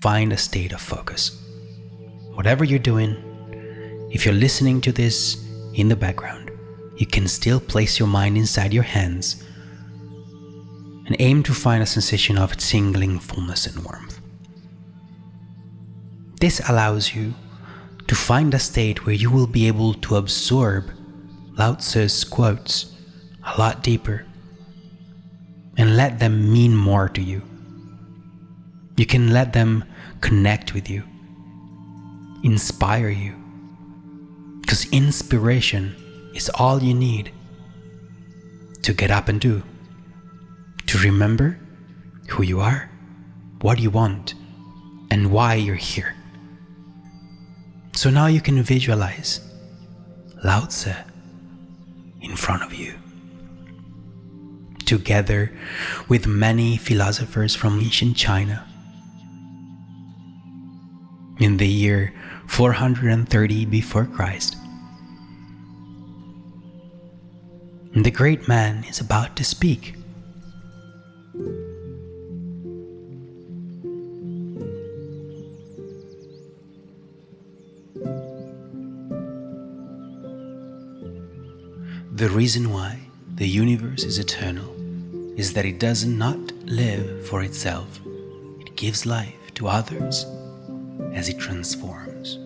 find a state of focus. Whatever you're doing, if you're listening to this in the background, you can still place your mind inside your hands and aim to find a sensation of tingling fullness and warmth. This allows you to find a state where you will be able to absorb Lao Tzu's quotes a lot deeper and let them mean more to you. You can let them connect with you, inspire you, because inspiration is all you need to get up and do, to remember who you are, what you want, and why you're here. So now you can visualize Lao Tzu in front of you, together with many philosophers from ancient China. In the year 430 before Christ, the great man is about to speak. The reason why the universe is eternal is that it does not live for itself. It gives life to others as it transforms.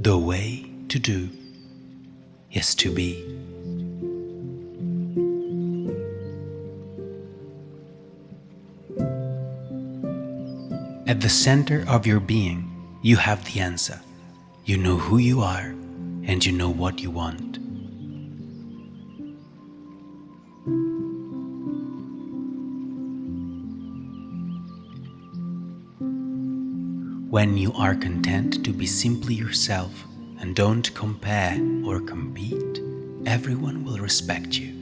The way to do is to be. At the center of your being, you have the answer. You know who you are, and you know what you want. When you are content to be simply yourself and don't compare or compete, everyone will respect you.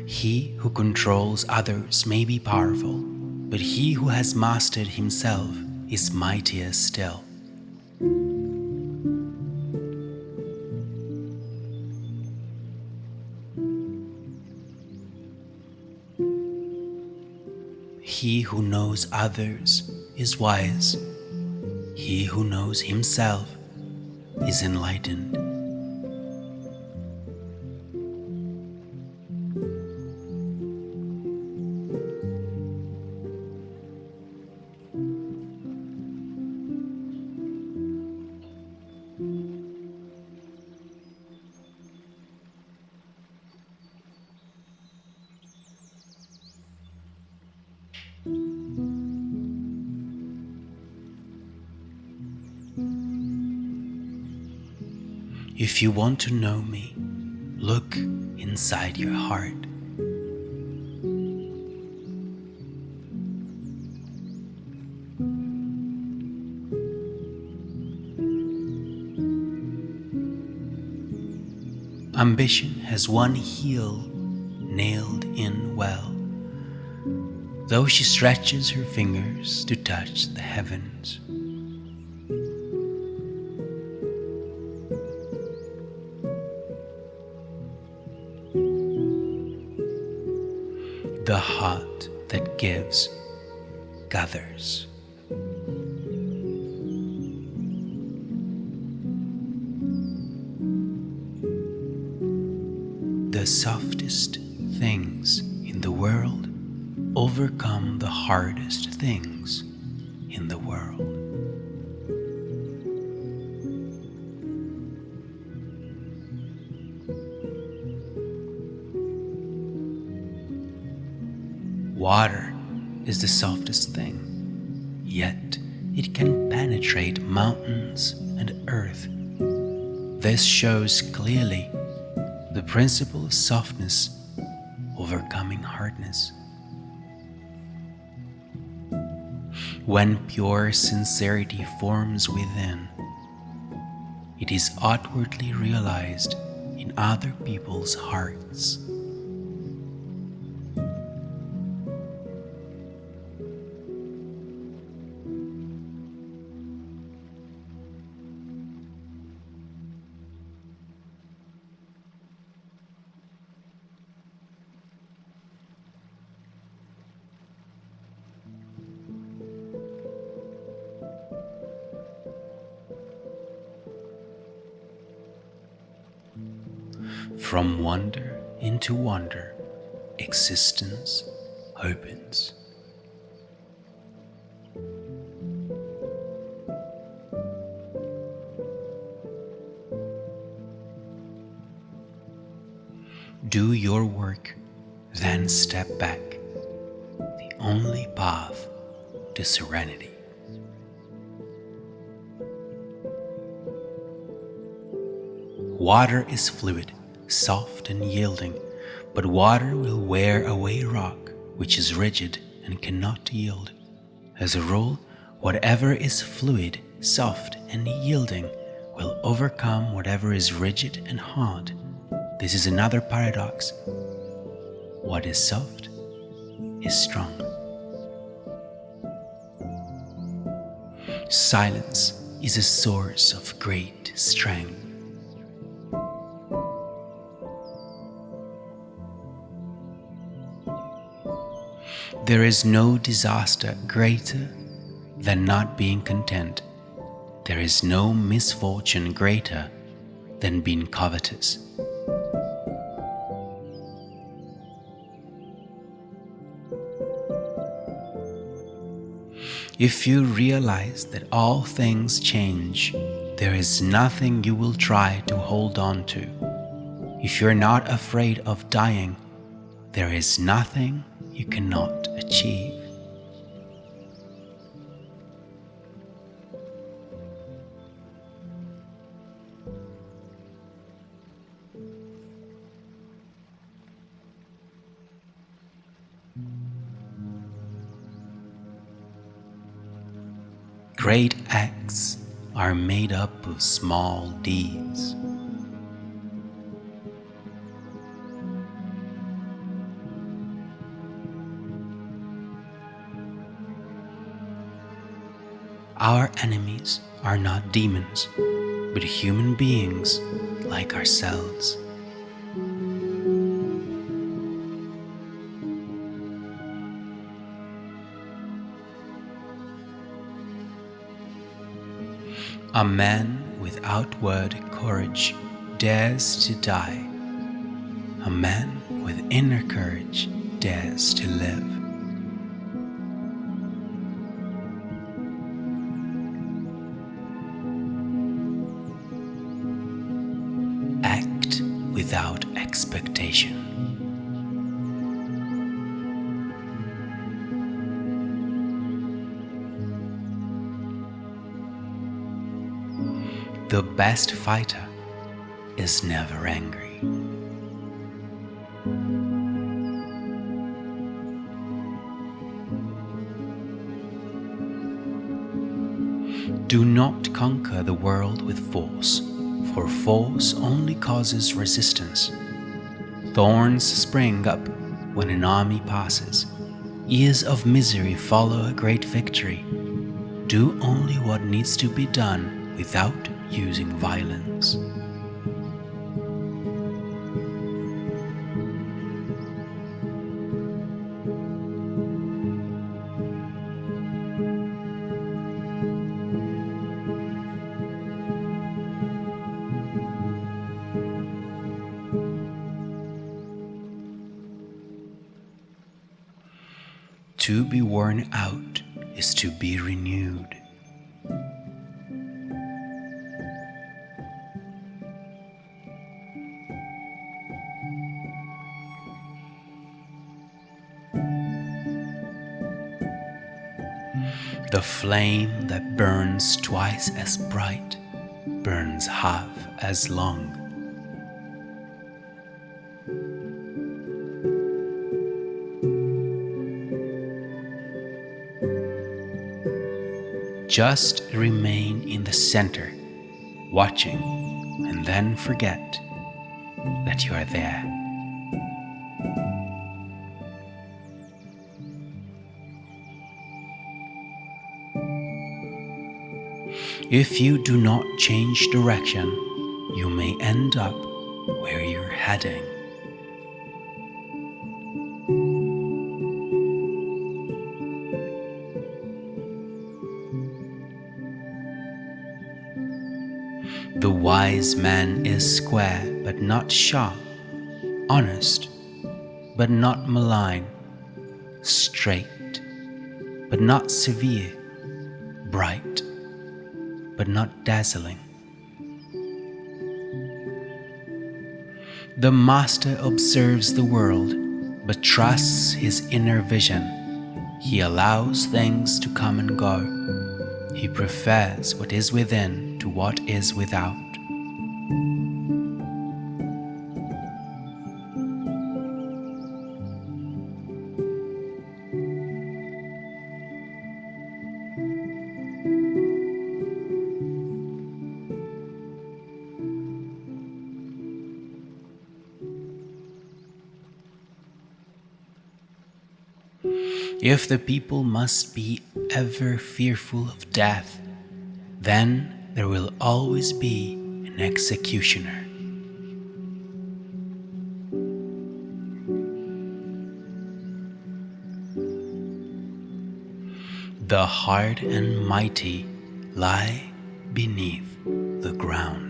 He who controls others may be powerful, but he who has mastered himself is mightier still. He who knows others is wise. He who knows himself is enlightened. If you want to know me, look inside your heart. Ambition has one heel nailed in well, though she stretches her fingers to touch the heavens. The heart that gives gathers. The softest things in the world overcome the hardest things in the world. Water is the softest thing, yet it can penetrate mountains and earth. This shows clearly the principle of softness overcoming hardness. When pure sincerity forms within, it is outwardly realized in other people's hearts. From wonder into wonder, existence opens. Do your work, then step back. The only path to serenity. Water is fluid, soft and yielding, but water will wear away rock, which is rigid and cannot yield. As a rule, whatever is fluid, soft, and yielding will overcome whatever is rigid and hard. This is another paradox. What is soft is strong. Silence is a source of great strength. There is no disaster greater than not being content. There is no misfortune greater than being covetous. If you realize that all things change, there is nothing you will try to hold on to. If you're not afraid of dying, there is nothing you cannot achieve. Great acts are made up of small deeds. Our enemies are not demons, but human beings like ourselves. A man with outward courage dares to die. A man with inner courage dares to live. Act without expectation. The best fighter is never angry. Do not conquer the world with force, for force only causes resistance. Thorns spring up when an army passes. Years of misery follow a great victory. Do only what needs to be done without using violence. To be worn out is to be renewed. The flame that burns twice as bright burns half as long. Just remain in the center, watching, and then forget that you are there. If you do not change direction, you may end up where you're heading. The wise man is square but not sharp. honest but not malign, straight but not severe, bright but not dazzling. The master observes the world but trusts his inner vision. He allows things to come and go. He prefers what is within to what is without. If the people must be ever fearful of death, then there will always be an executioner. The hard and mighty lie beneath the ground.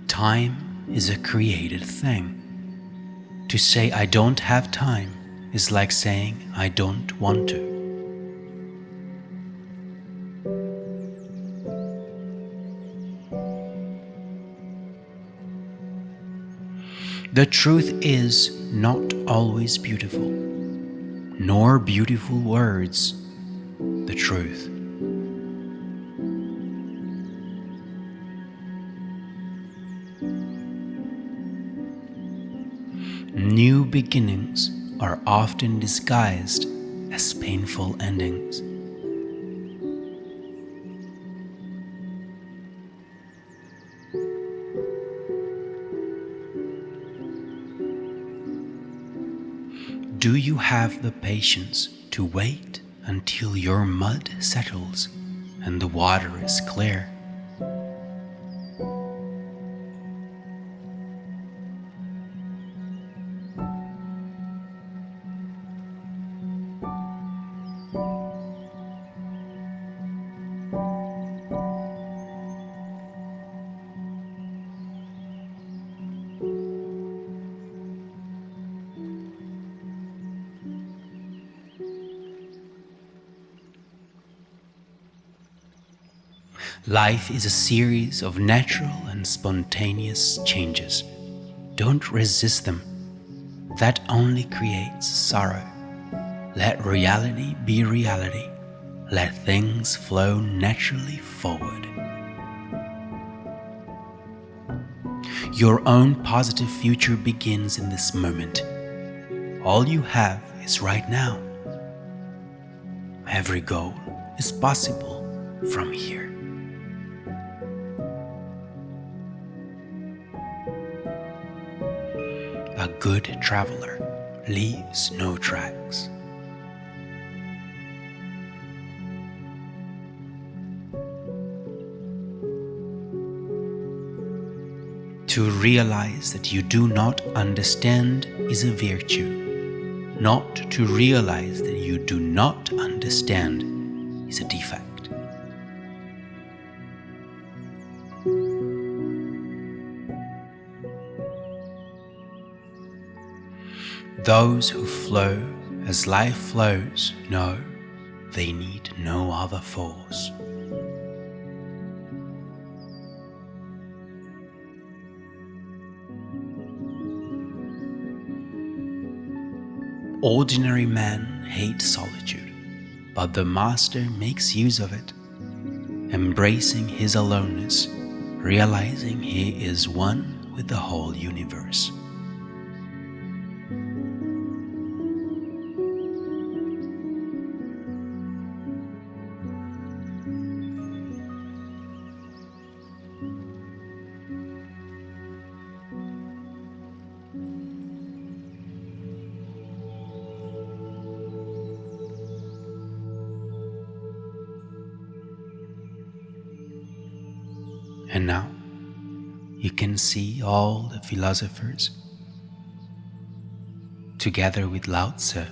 Time is a created thing. To say I don't have time is like saying I don't want to. The truth is not always beautiful, nor beautiful words the truth. New beginnings are often disguised as painful endings. Do you have the patience to wait until your mud settles and the water is clear? Life is a series of natural and spontaneous changes. Don't resist them. That only creates sorrow. Let reality be reality. Let things flow naturally forward. Your own positive future begins in this moment. All you have is right now. Every goal is possible from here. A good traveler leaves no tracks. To realize that you do not understand is a virtue. Not to realize that you do not understand is a defect. Those who flow as life flows know they need no other force. Ordinary men hate solitude, but the master makes use of it, embracing his aloneness, realizing he is one with the whole universe. And now you can see all the philosophers, together with Lao Tzu,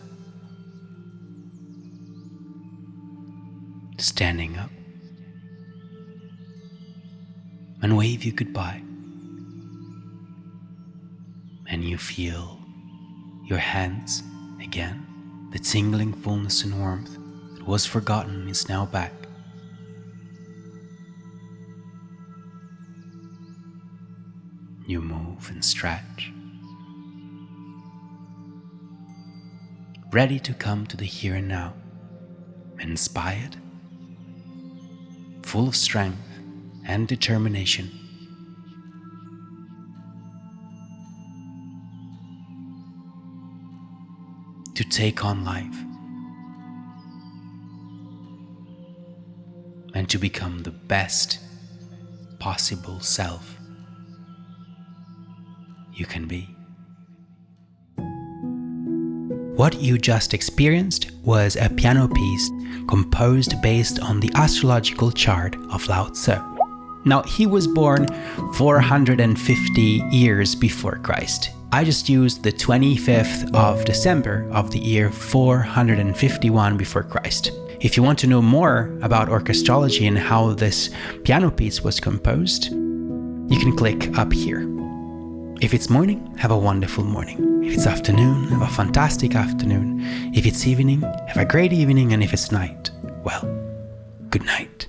standing up, and wave you goodbye. And you feel your hands again. The tingling fullness and warmth that was forgotten is now back. You move and stretch, ready to come to the here and now, inspired, full of strength and determination. To take on life and to become the best possible self you can be. What you just experienced was a piano piece composed based on the astrological chart of Lao Tzu. Now, he was born 450 years before Christ. I just used the 25th of December of the year 451 before Christ. If you want to know more about orchestrology and how this piano piece was composed, you can click up here. If it's morning, have a wonderful morning. If it's afternoon, have a fantastic afternoon. If it's evening, have a great evening. And if it's night, well, good night.